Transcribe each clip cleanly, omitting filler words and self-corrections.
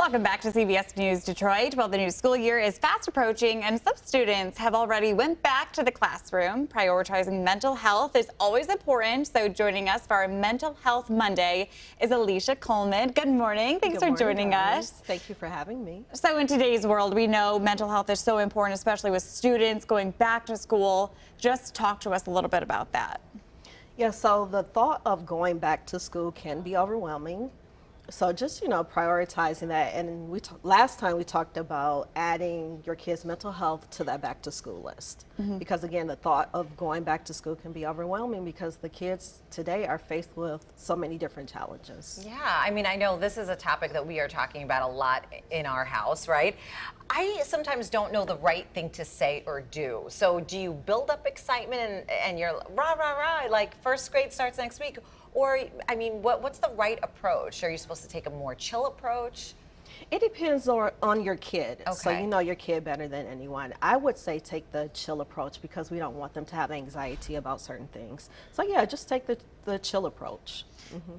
Welcome back to CBS News Detroit. Well, the new school year is fast approaching and some students have already went back to the classroom. Prioritizing mental health is always important. So joining us for our Mental Health Monday is Alisha Coleman. Good morning. Thanks for joining us. Thank you for having me. So in today's world, we know mental health is so important, especially with students going back to school. Just talk to us a little bit about that. Yeah, so the thought of going back to school can be overwhelming. So just, prioritizing that. And last time we talked about adding your kids' mental health to that back to school list. Because again, the thought of going back to school can be overwhelming because the kids today are faced with so many different challenges. Yeah, I mean, I know this is a topic that we are talking about a lot in our house, right? I sometimes don't know the right thing to say or do. So do you build up excitement and you're rah, rah, rah, like first grade starts next week? Or, I mean, what's the right approach? Are you supposed to take a more chill approach? It depends on your kid. Okay. So you know your kid better than anyone. I would say take the chill approach because we don't want them to have anxiety about certain things. So yeah, just take the chill approach.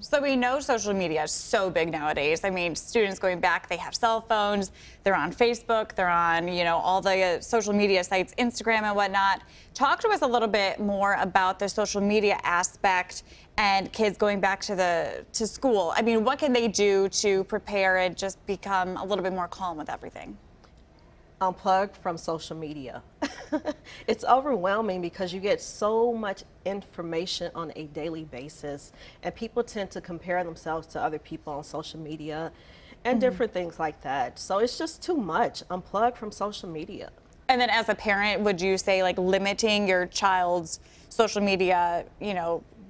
So we know social media is so big nowadays. I mean, students going back, they have cell phones, they're on Facebook, they're on, all the social media sites, Instagram and whatnot. Talk to us a little bit more about the social media aspect and kids going back to school. I mean, what can they do to prepare and just become a little bit more calm with everything? Unplug from social media. It's overwhelming because you get so much information on a daily basis and people tend to compare themselves to other people on social media and different things like that. So it's just too much. Unplug from social media. And then as a parent, would you say like limiting your child's social media,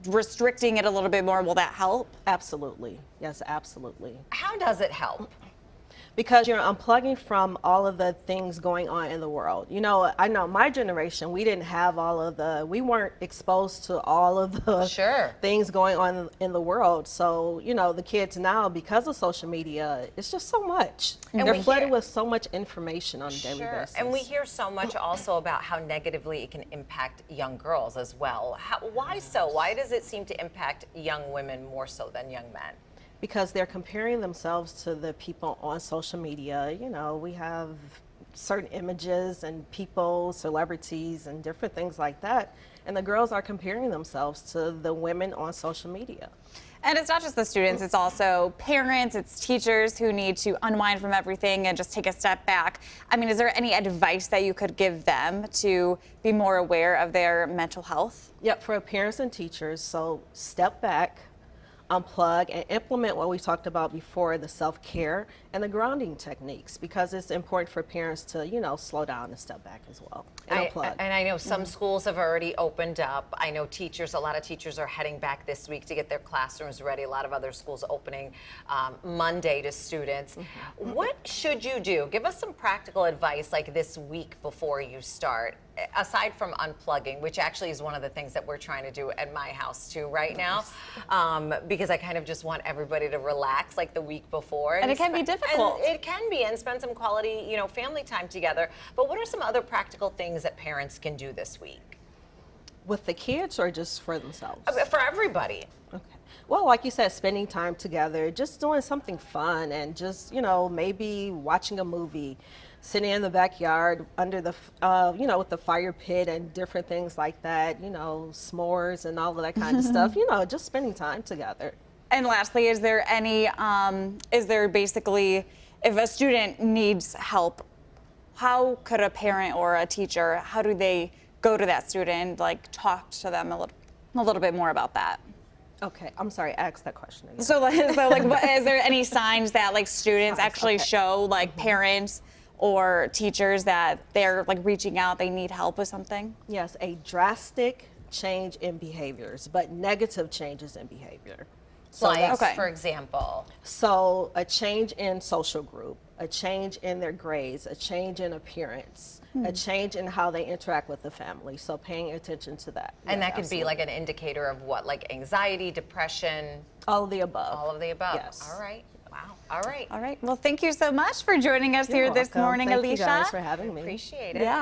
restricting it a little bit more, will that help? Absolutely. Yes, absolutely. How does it help? Because you're unplugging from all of the things going on in the world. I know my generation, we didn't have we weren't exposed to all of the things going on in the world. So, the kids now, because of social media, it's just so much. And they're flooded with so much information on a daily basis. And we hear so much also about how negatively it can impact young girls as well. Why so? Why does it seem to impact young women more so than young men? Because they're comparing themselves to the people on social media. We have certain images and people, celebrities, and different things like that. And the girls are comparing themselves to the women on social media. And it's not just the students, it's also parents, it's teachers who need to unwind from everything and just take a step back. I mean, is there any advice that you could give them to be more aware of their mental health? Yep, for parents and teachers, so step back, unplug, and implement what we talked about before, the self-care and the grounding techniques, because it's important for parents to, slow down and step back as well. And unplug. And I know some schools have already opened up. I know a lot of teachers are heading back this week to get their classrooms ready. A lot of other schools opening Monday to students. What should you do? Give us some practical advice like this week before you start, aside from unplugging, which actually is one of the things that we're trying to do at my house too right now, because I kind of just want everybody to relax like the week before. And it can be difficult. And it can be, and spend some quality, family time together. But what are some other practical things that parents can do this week? With the kids or just for themselves? For everybody. Okay. Well, like you said, spending time together, just doing something fun and just, maybe watching a movie, sitting in the backyard under the, with the fire pit and different things like that, s'mores and all of that kind of stuff, just spending time together. And lastly, is there basically, if a student needs help, how could a parent or a teacher, how do they go to that student, like talk to them a little bit more about that? Okay, I'm sorry, ask that question again. So is there any signs that like students actually show like parents or teachers that they're like reaching out, they need help with something? Yes, a drastic change in behaviors, but negative changes in behavior. So for example? So a change in social group, a change in their grades, a change in appearance, a change in how they interact with the family. So paying attention to that. And that could be like an indicator of what, like anxiety, depression? All of the above. All of the above. Yes. All right. Wow. All right. All right. Well, thank you so much for joining us here this morning, Thank Alisha. you guys for having me. Appreciate it. Yeah.